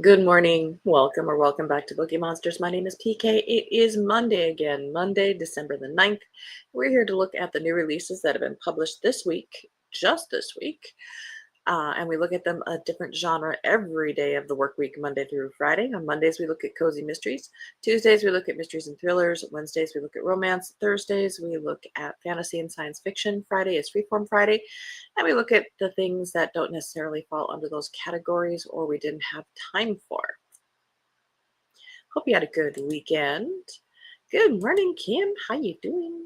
Good morning. Welcome back to Bookeemonsters. My name is PK. It is Monday again, Monday, December the 9th. We're here to look at the new releases that have been published this week, just this week. And we look at them a different genre every day of the work week, Monday through Friday. On Mondays, we look at cozy mysteries. Tuesdays, we look at mysteries and thrillers. Wednesdays, we look at romance. Thursdays, we look at fantasy and science fiction. Friday is Freeform Friday. And we look at the things that don't necessarily fall under those categories or we didn't have time for. Hope you had a good weekend. Good morning, Kim. How you doing?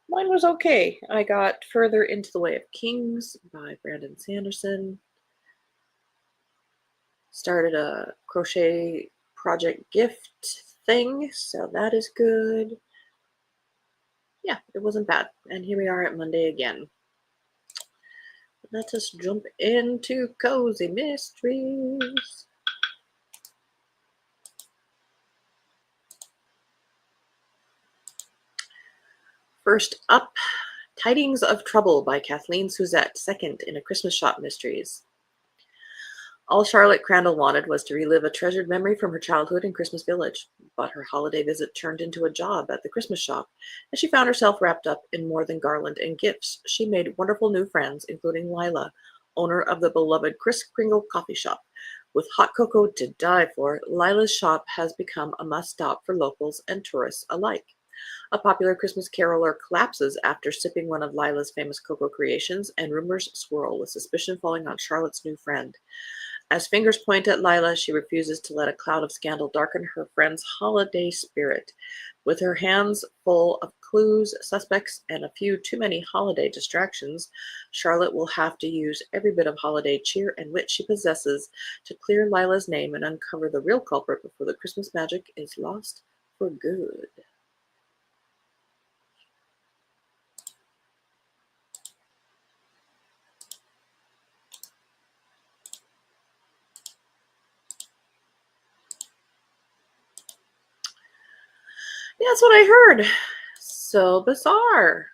Mine was okay. I got Further Into the Way of Kings by Brandon Sanderson. Started a crochet project gift thing, so that is good. Yeah, it wasn't bad. And here we are at Monday again. Let us jump into cozy mysteries. First up, Tidings of Trouble by Kathleen Suzette, second in A Christmas Shop Mysteries. All Charlotte Crandall wanted was to relive a treasured memory from her childhood in Christmas Village, but her holiday visit turned into a job at the Christmas shop, and she found herself wrapped up in more than garland and gifts. She made wonderful new friends, including Lila, owner of the beloved Kris Kringle coffee shop. With hot cocoa to die for, Lila's shop has become a must-stop for locals and tourists alike. A popular Christmas caroler collapses after sipping one of Lila's famous cocoa creations, and rumors swirl, with suspicion falling on Charlotte's new friend. As fingers point at Lila, she refuses to let a cloud of scandal darken her friend's holiday spirit. With her hands full of clues, suspects, and a few too many holiday distractions, Charlotte will have to use every bit of holiday cheer and wit she possesses to clear Lila's name and uncover the real culprit before the Christmas magic is lost for good. Yeah, that's what I heard. So bizarre.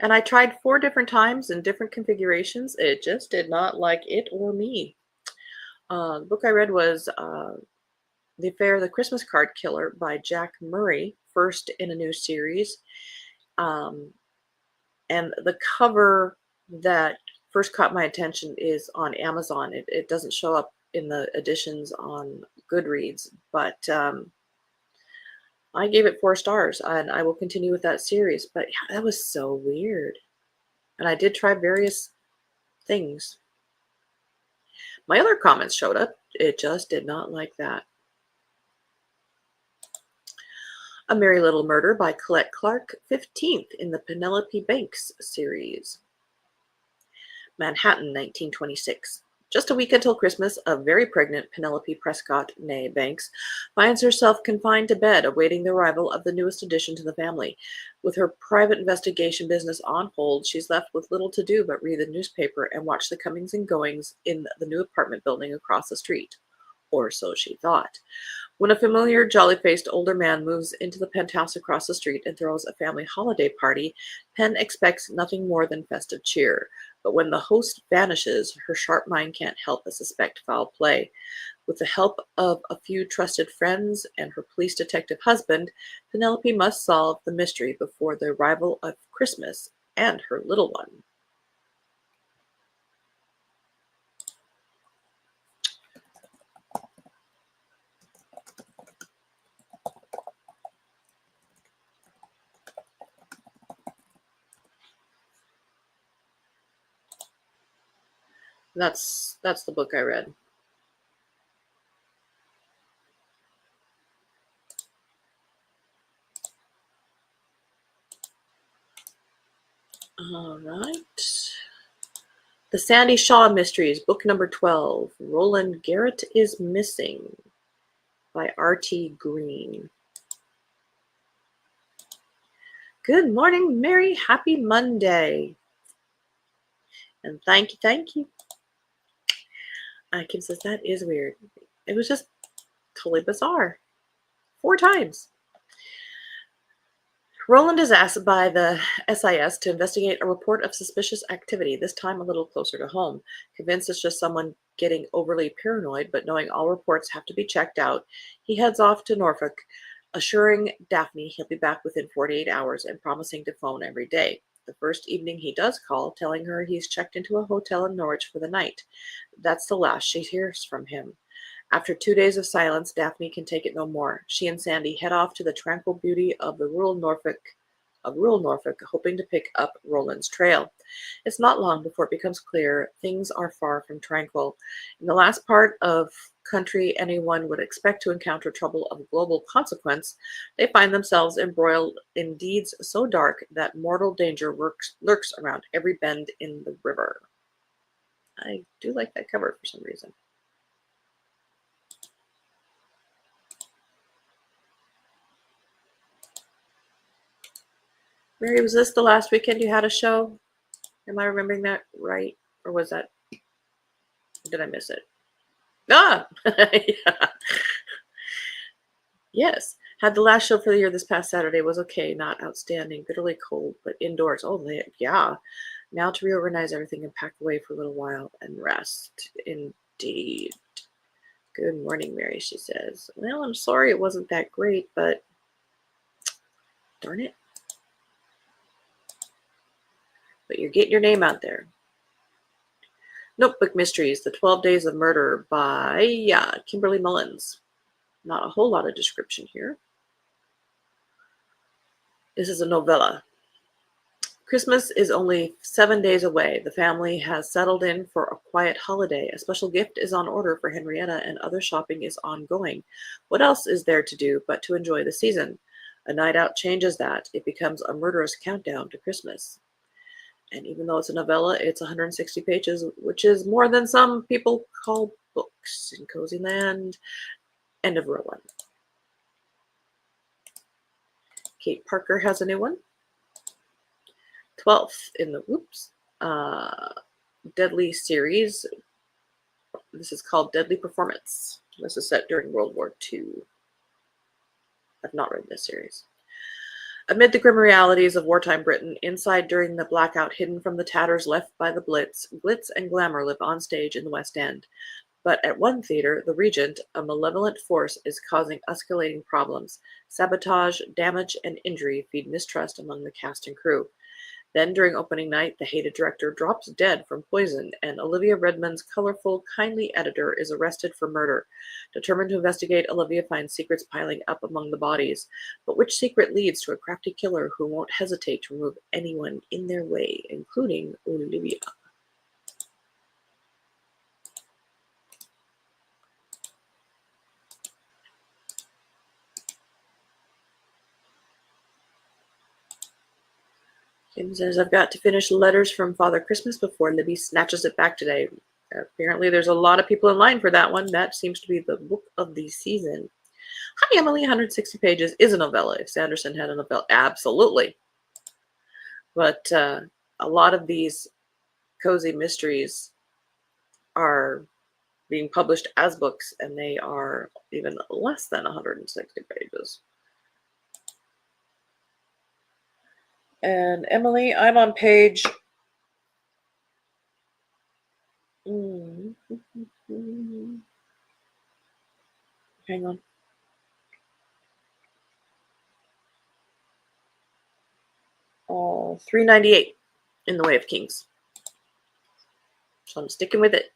And I tried 4 different times in different configurations. It just did not like it or me. The book I read was The Affair of the Christmas Card Killer by Jack Murray, first in a new series. And the cover that first caught my attention is on Amazon. It doesn't show up in the editions on Goodreads, but I gave it 4 stars, and I will continue with that series. But yeah, that was so weird. And I did try various things. My other comments showed up. It just did not like that. A Merry Little Murder by Colette Clark, 15th in the Penelope Banks series. Manhattan, 1926. Just a week until Christmas, a very pregnant Penelope Prescott, née Banks, finds herself confined to bed, awaiting the arrival of the newest addition to the family. With her private investigation business on hold, she's left with little to do but read the newspaper and watch the comings and goings in the new apartment building across the street. Or so she thought. When a familiar, jolly-faced older man moves into the penthouse across the street and throws a family holiday party, Pen expects nothing more than festive cheer. But when the host vanishes, her sharp mind can't help but suspect foul play. With the help of a few trusted friends and her police detective husband, Penelope must solve the mystery before the arrival of Christmas and her little one. That's the book I read. All right. The Sandy Shaw Mysteries, book number 12. Roland Garrett is Missing by R.T. Green. Good morning, Mary. Happy Monday. And thank you. Kim says that is weird. It was just totally bizarre. 4 times. Roland is asked by the SIS to investigate a report of suspicious activity, this time a little closer to home. Convinced it's just someone getting overly paranoid, but knowing all reports have to be checked out, he heads off to Norfolk, assuring Daphne he'll be back within 48 hours and promising to phone every day. The first evening he does call, telling her he's checked into a hotel in Norwich for the night. That's the last she hears from him. After 2 days of silence, Daphne can take it no more. She and Sandy head off to the tranquil beauty of rural Norfolk, hoping to pick up Roland's trail. It's not long before it becomes clear things are far from tranquil. In the last part of country anyone would expect to encounter trouble of global consequence, they find themselves embroiled in deeds so dark that mortal danger lurks around every bend in the river. I do like that cover for some reason. Mary, was this the last weekend you had a show? Am I remembering that right? Or was that, did I miss it? Ah! Yeah. Yes. Had the last show for the year this past Saturday. Was okay, not outstanding, bitterly cold, but indoors. Oh, yeah. Now to reorganize everything and pack away for a little while and rest. Indeed. Good morning, Mary, she says. Well, I'm sorry it wasn't that great, but darn it. But you're getting your name out there. Notebook Mysteries, The 12 Days of Murder by Kimberly Mullins. Not a whole lot of description here. This is a novella. Christmas is only 7 days away. The family has settled in for a quiet holiday. A special gift is on order for Henrietta, and other shopping is ongoing. What else is there to do but to enjoy the season? A night out changes that. It becomes a murderous countdown to Christmas. And even though it's a novella, it's 160 pages, which is more than some people call books in Cozy Land. End of row one. Kate Parker has a new one. 12th in the Deadly series. This is called Deadly Performance. This is set during World War II. I've not read this series. Amid the grim realities of wartime Britain, inside during the blackout, hidden from the tatters left by the Blitz, glitz and glamour live on stage in the West End. But at one theater, the Regent, a malevolent force, is causing escalating problems. Sabotage, damage, and injury feed mistrust among the cast and crew. Then, during opening night, the hated director drops dead from poison, and Olivia Redman's colorful, kindly editor is arrested for murder. Determined to investigate, Olivia finds secrets piling up among the bodies. But which secret leads to a crafty killer who won't hesitate to remove anyone in their way, including Olivia? Kim says, I've got to finish letters from Father Christmas before Libby snatches it back today. Apparently there's a lot of people in line for that one. That seems to be the book of the season. Hi, Emily. 160 pages is a novella. If Sanderson had a novella, absolutely. But a lot of these cozy mysteries are being published as books, and they are even less than 160 pages. And Emily, I'm on page... Hang on. Oh, 398 in The Way of Kings. So I'm sticking with it.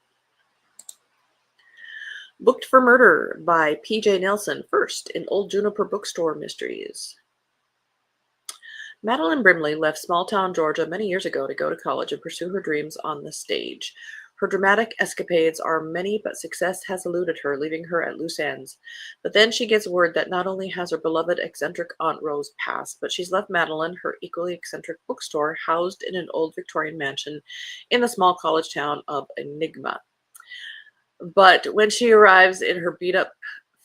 Booked for Murder by P.J. Nelson, first in Old Juniper Bookstore Mysteries. Madeline Brimley left small-town Georgia many years ago to go to college and pursue her dreams on the stage. Her dramatic escapades are many, but success has eluded her, leaving her at loose ends. But then she gets word that not only has her beloved eccentric Aunt Rose passed, but she's left Madeline, her equally eccentric bookstore, housed in an old Victorian mansion in the small college town of Enigma. But when she arrives in her beat-up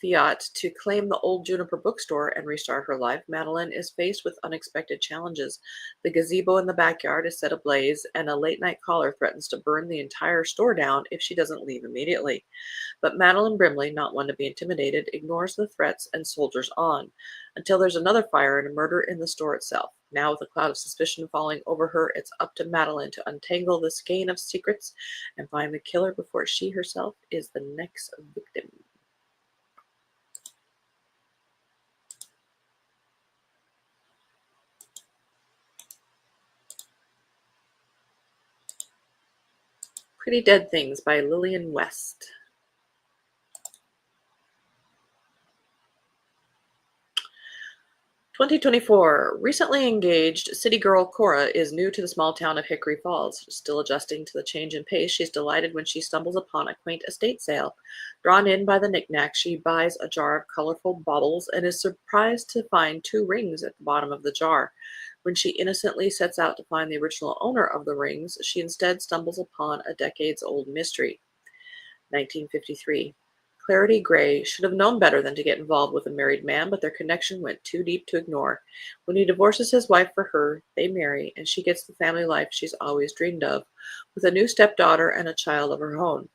fiat to claim the old Juniper bookstore and restart her life, Madeline is faced with unexpected challenges. The gazebo in the backyard is set ablaze, and a late night caller threatens to burn the entire store down if she doesn't leave immediately. But Madeline Brimley, not one to be intimidated, ignores the threats and soldiers on until there's another fire and a murder in the store itself. Now, with a cloud of suspicion falling over her, it's up to Madeline to untangle the skein of secrets and find the killer before she herself is the next victim. Pretty Dead Things by Lillian West. 2024. Recently engaged city girl Cora is new to the small town of Hickory Falls. Still adjusting to the change in pace, she's delighted when she stumbles upon a quaint estate sale. Drawn in by the knickknack, she buys a jar of colorful baubles and is surprised to find 2 rings at the bottom of the jar. When she innocently sets out to find the original owner of the rings, she instead stumbles upon a decades-old mystery. 1953. Clarity Gray should have known better than to get involved with a married man, but their connection went too deep to ignore. When he divorces his wife for her, they marry, and she gets the family life she's always dreamed of, with a new stepdaughter and a child of her own.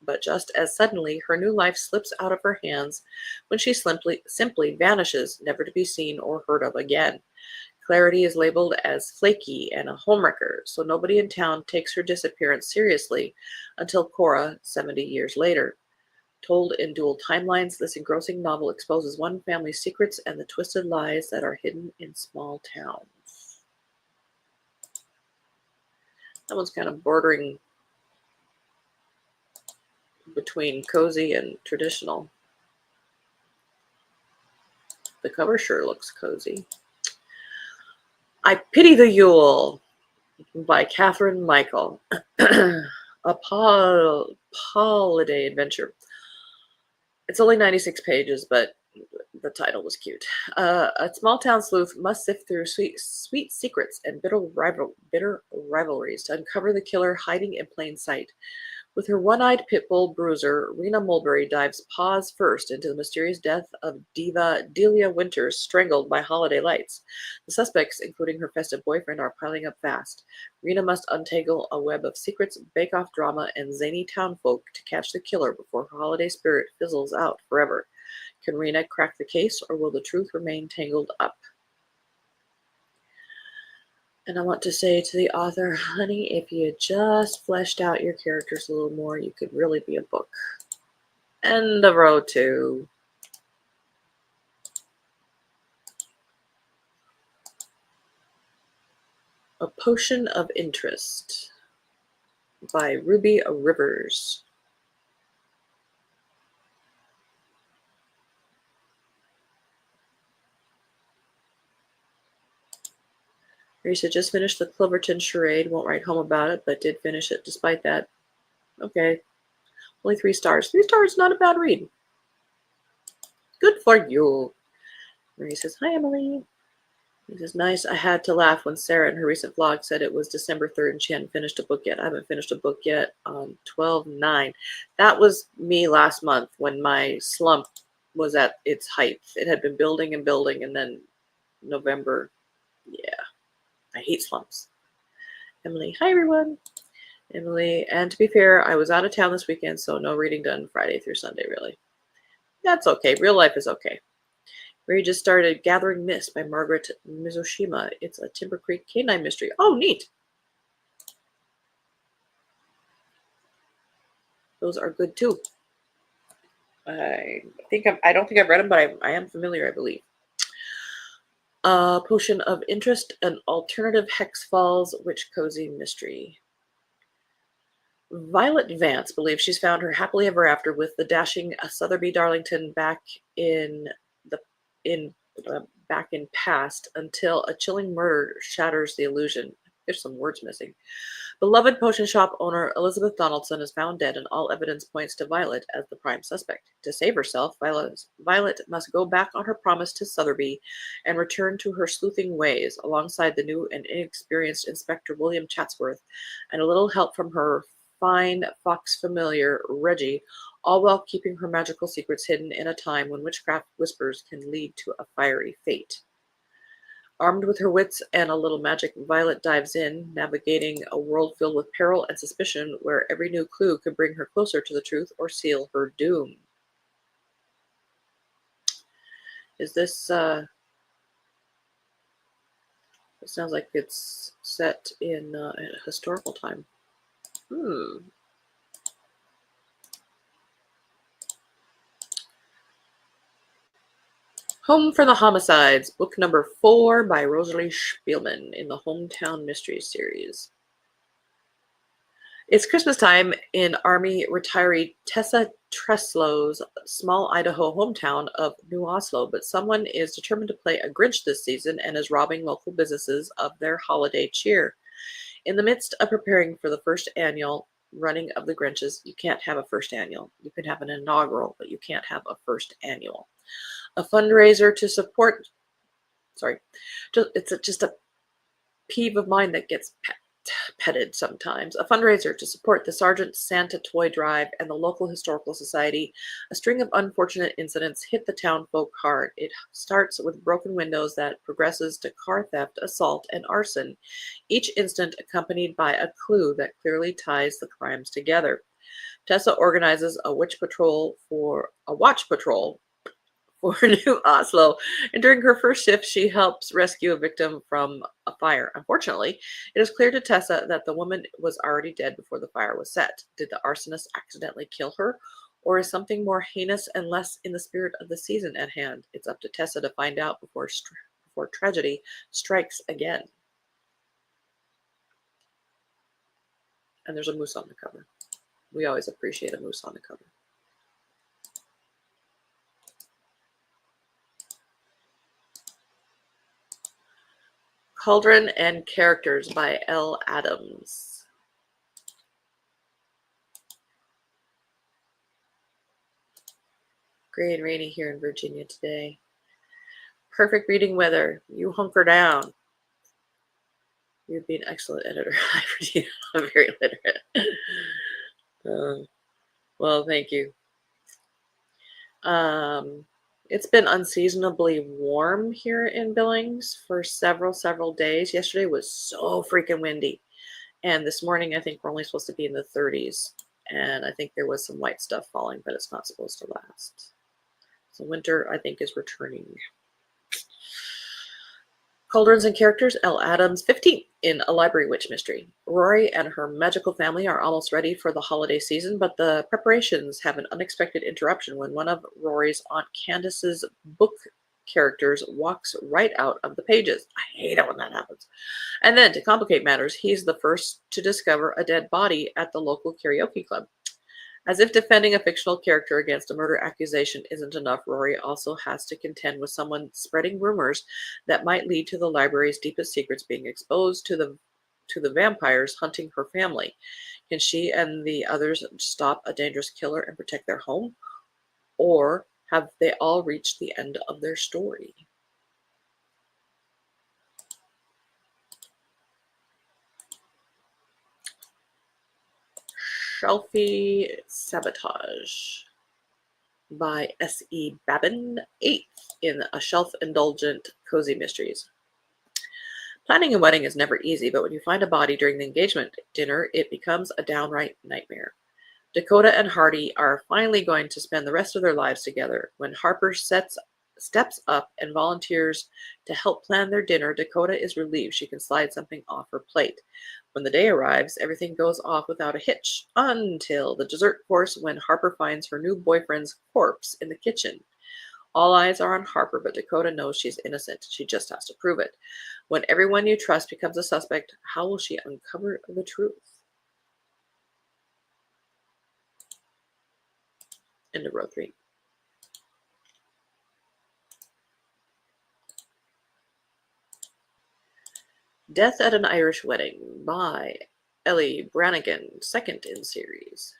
But just as suddenly, her new life slips out of her hands when she simply vanishes, never to be seen or heard of again. Clarity is labeled as flaky and a homewrecker, so nobody in town takes her disappearance seriously until Cora, 70 years later. Told in dual timelines, this engrossing novel exposes one family's secrets and the twisted lies that are hidden in small towns. That one's kind of bordering between cozy and traditional. The cover sure looks cozy. I Pity the Yule by Catherine Michael. A holiday adventure. It's only 96 pages, but the title was cute. A small town sleuth must sift through sweet secrets and bitter rivalries to uncover the killer hiding in plain sight. With her one-eyed pit bull bruiser, Rena Mulberry dives paws first into the mysterious death of diva Delia Winters, strangled by holiday lights. The suspects, including her festive boyfriend, are piling up fast. Rena must untangle a web of secrets, bake-off drama, and zany townfolk to catch the killer before her holiday spirit fizzles out forever. Can Rena crack the case, or will the truth remain tangled up? And I want to say to the author, honey, if you just fleshed out your characters a little more, you could really be a book. End of row 2. A Potion of Interest by Ruby Rivers. Marisa just finished the Cloverton charade. Won't write home about it, but did finish it despite that. Okay. Only 3 stars. 3 stars, not a bad read. Good for you. Marie says, hi, Emily. He says, nice. I had to laugh when Sarah in her recent vlog said it was December 3rd and she hadn't finished a book yet. I haven't finished a book yet on 12/9. That was me last month when my slump was at its height. It had been building and building, and then November, yeah. I hate slumps. Emily, hi everyone. Emily, and to be fair, I was out of town this weekend, so no reading done Friday through Sunday, really. That's okay. Real life is okay. Mary just started Gathering Mist by Margaret Mizushima. It's a Timber Creek canine mystery. Oh, neat. Those are good too. I don't think I've read them, but I am familiar, I believe. Potion of Interest, an alternative Hex Falls witch cozy mystery. Violet Vance believes she's found her happily ever after with the dashing Sotheby Darlington back in past until a chilling murder shatters the illusion. There's some words missing. Beloved potion shop owner Elizabeth Donaldson is found dead, and all evidence points to Violet as the prime suspect. To save herself, Violet must go back on her promise to Sotheby and return to her sleuthing ways, alongside the new and inexperienced Inspector William Chatsworth, and a little help from her fine fox familiar, Reggie, all while keeping her magical secrets hidden in a time when witchcraft whispers can lead to a fiery fate. Armed with her wits and a little magic, Violet dives in, navigating a world filled with peril and suspicion where every new clue could bring her closer to the truth or seal her doom. Is this, it sounds like it's set in a historical time. Home for the Homicides, book number 4 by Rosalie Spielman in the Hometown Mysteries series. It's Christmas time in Army retiree Tessa Treslow's small Idaho hometown of New Oslo, but someone is determined to play a Grinch this season and is robbing local businesses of their holiday cheer. In the midst of preparing for the first annual running of the Grinches, you can't have a first annual. You can have an inaugural, but you can't have a first annual. A fundraiser to support, it's just a peeve of mine that gets petted sometimes. A fundraiser to support the Sergeant Santa toy drive and the local historical society. A string of unfortunate incidents hit the town folk hard. It starts with broken windows that progresses to car theft, assault, and arson, each instant accompanied by a clue that clearly ties the crimes together. Tessa organizes a watch patrol for New Oslo, and during her first shift, she helps rescue a victim from a fire. Unfortunately, it is clear to Tessa that the woman was already dead before the fire was set. Did the arsonist accidentally kill her, or is something more heinous and less in the spirit of the season at hand? It's up to Tessa to find out before tragedy strikes again. And there's a moose on the cover. We always appreciate a moose on the cover. Cauldron and Characters by L. Adams. Gray and rainy here in Virginia today. Perfect reading weather. You hunker down. You'd be an excellent editor. I'm very literate. Well, thank you. It's been unseasonably warm here in Billings for several days. Yesterday was so freaking windy. And this morning, I think we're only supposed to be in the 30s. And I think there was some white stuff falling, but it's not supposed to last. So winter, I think, is returning. Cauldrons and Characters, L. Adams, 15 in A Library Witch Mystery. Rory and her magical family are almost ready for the holiday season, but the preparations have an unexpected interruption when one of Rory's Aunt Candace's book characters walks right out of the pages. I hate it when that happens. And then, to complicate matters, he's the first to discover a dead body at the local karaoke club. As if defending a fictional character against a murder accusation isn't enough, Rory also has to contend with someone spreading rumors that might lead to the library's deepest secrets being exposed to the vampires hunting her family. Can she and the others stop a dangerous killer and protect their home? Or have they all reached the end of their story? Shelfie Sabotage by S.E. Babin, 8th in A Shelf-Indulgent Cozy Mysteries. Planning a wedding is never easy, but when you find a body during the engagement dinner, it becomes a downright nightmare. Dakota and Hardy are finally going to spend the rest of their lives together. When Harper steps up and volunteers to help plan their dinner, Dakota is relieved she can slide something off her plate. When the day arrives, everything goes off without a hitch, until the dessert course when Harper finds her new boyfriend's corpse in the kitchen. All eyes are on Harper, but Dakota knows she's innocent. She just has to prove it. When everyone you trust becomes a suspect, how will she uncover the truth? End of row 3. Death at an Irish Wedding by Ellie Brannigan, 2nd in series.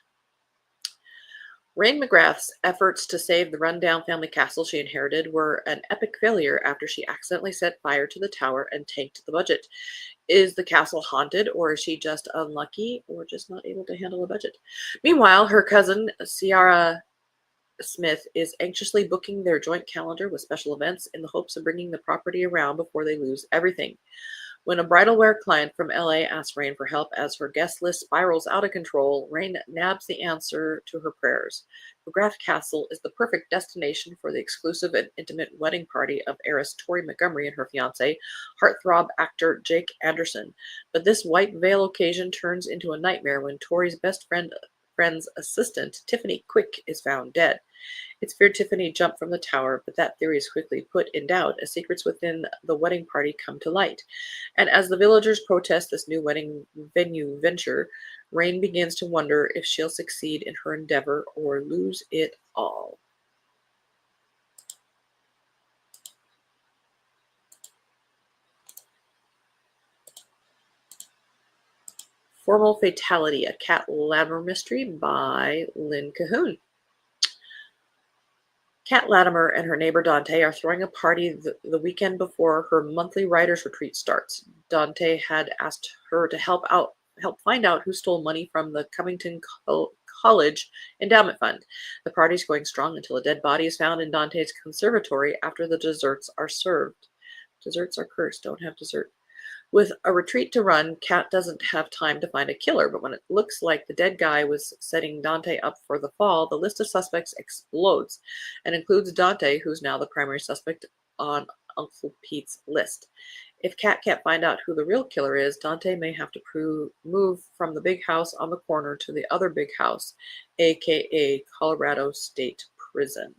Rain McGrath's efforts to save the rundown family castle she inherited were an epic failure after she accidentally set fire to the tower and tanked the budget. Is the castle haunted, or is she just unlucky, or just not able to handle a budget? Meanwhile, her cousin, Ciara Smith, is anxiously booking their joint calendar with special events in the hopes of bringing the property around before they lose everything. When a bridal wear client from LA asks Rain for help as her guest list spirals out of control, Rain nabs the answer to her prayers. McGrath Castle is the perfect destination for the exclusive and intimate wedding party of heiress Tori Montgomery and her fiancé, heartthrob actor Jake Anderson. But this white veil occasion turns into a nightmare when Tori's friend's assistant, Tiffany Quick, is found dead. It's feared Tiffany jumped from the tower, but that theory is quickly put in doubt as secrets within the wedding party come to light. And as the villagers protest this new wedding venue venture, Rain begins to wonder if she'll succeed in her endeavor or lose it all. Formal Fatality, a Cat Latimer mystery by Lynn Cahoon. Kat Latimer and her neighbor Dante are throwing a party the weekend before her monthly writers' retreat starts. Dante had asked her to help find out who stole money from the Covington College Endowment Fund. The party's going strong until a dead body is found in Dante's conservatory after the desserts are served. Desserts are cursed, don't have dessert. With a retreat to run, Kat doesn't have time to find a killer, but when it looks like the dead guy was setting Dante up for the fall, the list of suspects explodes and includes Dante, who's now the primary suspect on Uncle Pete's list. If Kat can't find out who the real killer is, Dante may have to move from the big house on the corner to the other big house, aka Colorado State Prison.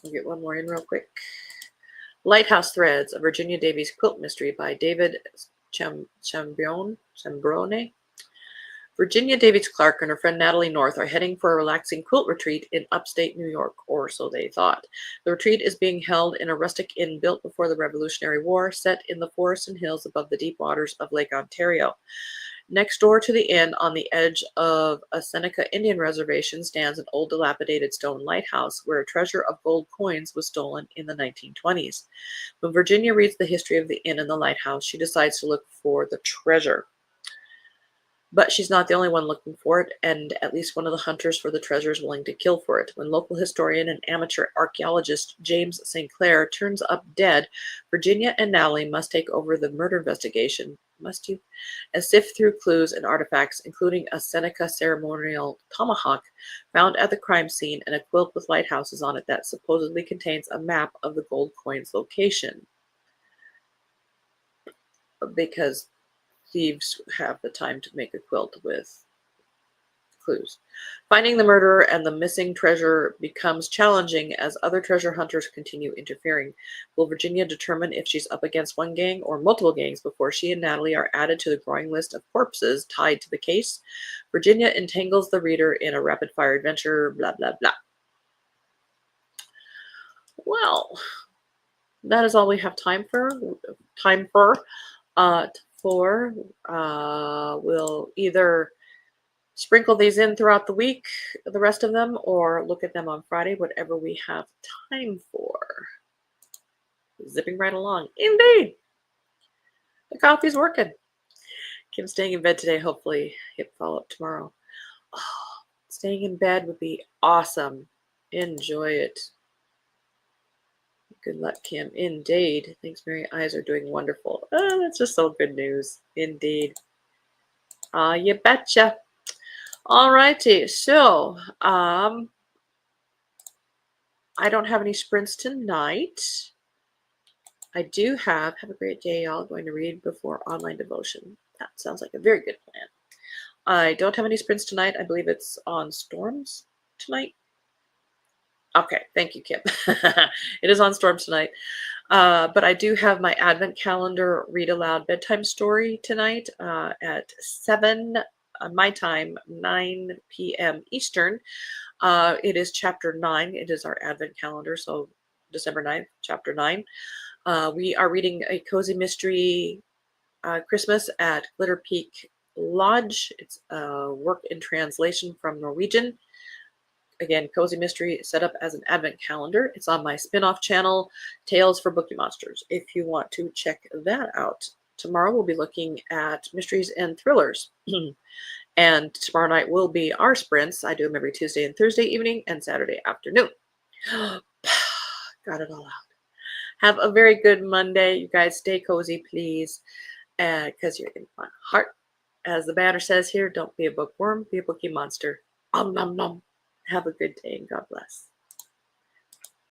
We'll get one more in real quick. Lighthouse Threads, a Virginia Davies quilt mystery by David Chambrone. Virginia Davies Clark and her friend Natalie North are heading for a relaxing quilt retreat in upstate New York, or so they thought. The retreat is being held in a rustic inn built before the Revolutionary War, set in the forests and hills above the deep waters of Lake Ontario. Next door to the inn, on the edge of a Seneca Indian reservation, stands an old dilapidated stone lighthouse where a treasure of gold coins was stolen in the 1920s. When Virginia reads the history of the inn and the lighthouse, she decides to look for the treasure. But she's not the only one looking for it, and at least one of the hunters for the treasure is willing to kill for it. When local historian and amateur archaeologist James St. Clair turns up dead, Virginia and Natalie must take over the murder investigation. Must you? And sift through clues and artifacts, including a Seneca ceremonial tomahawk found at the crime scene and a quilt with lighthouses on it that supposedly contains a map of the gold coin's location. Because thieves have the time to make a quilt with clues. Finding the murderer and the missing treasure becomes challenging as other treasure hunters continue interfering. Will Virginia determine if she's up against one gang or multiple gangs before she and Natalie are added to the growing list of corpses tied to the case? Virginia entangles the reader in a rapid-fire adventure, blah, blah, blah. Well, that is all we have time for. We'll either sprinkle these in throughout the week, the rest of them, or look at them on Friday, whatever we have time for. Zipping right along. Indeed. The coffee's working. Kim's staying in bed today. Hopefully hip follow up tomorrow. Oh, staying in bed would be awesome. Enjoy it. Good luck, Kim. Indeed. Thanks, Mary. Eyes are doing wonderful. Oh, that's just so good news. Indeed. You betcha. All righty. So, I don't have any sprints tonight. I do have a great day, y'all. Going to read before online devotion. That sounds like a very good plan. I don't have any sprints tonight. I believe it's on Storms tonight. Okay, thank you, Kim. It is on Storms tonight. But I do have my Advent calendar read aloud bedtime story tonight at 7 my time, 9 p.m. Eastern. It is chapter 9. It is our Advent calendar, so December 9th, chapter 9. We are reading A Cozy Mystery Christmas at Glitter Peak Lodge. It's a work in translation from Norwegian. again, Cozy Mystery set up as an advent calendar. It's on my spin-off channel, Tales for Bookeemonsters, if you want to check that out. Tomorrow we'll be looking at mysteries and thrillers. And tomorrow night will be our sprints. I do them every Tuesday and Thursday evening and Saturday afternoon. Got it all out. Have a very good Monday. You guys stay cozy, please, because you're in my heart. As the banner says here, don't be a bookworm, be a bookie monster. Om nom nom. Have a good day and God bless.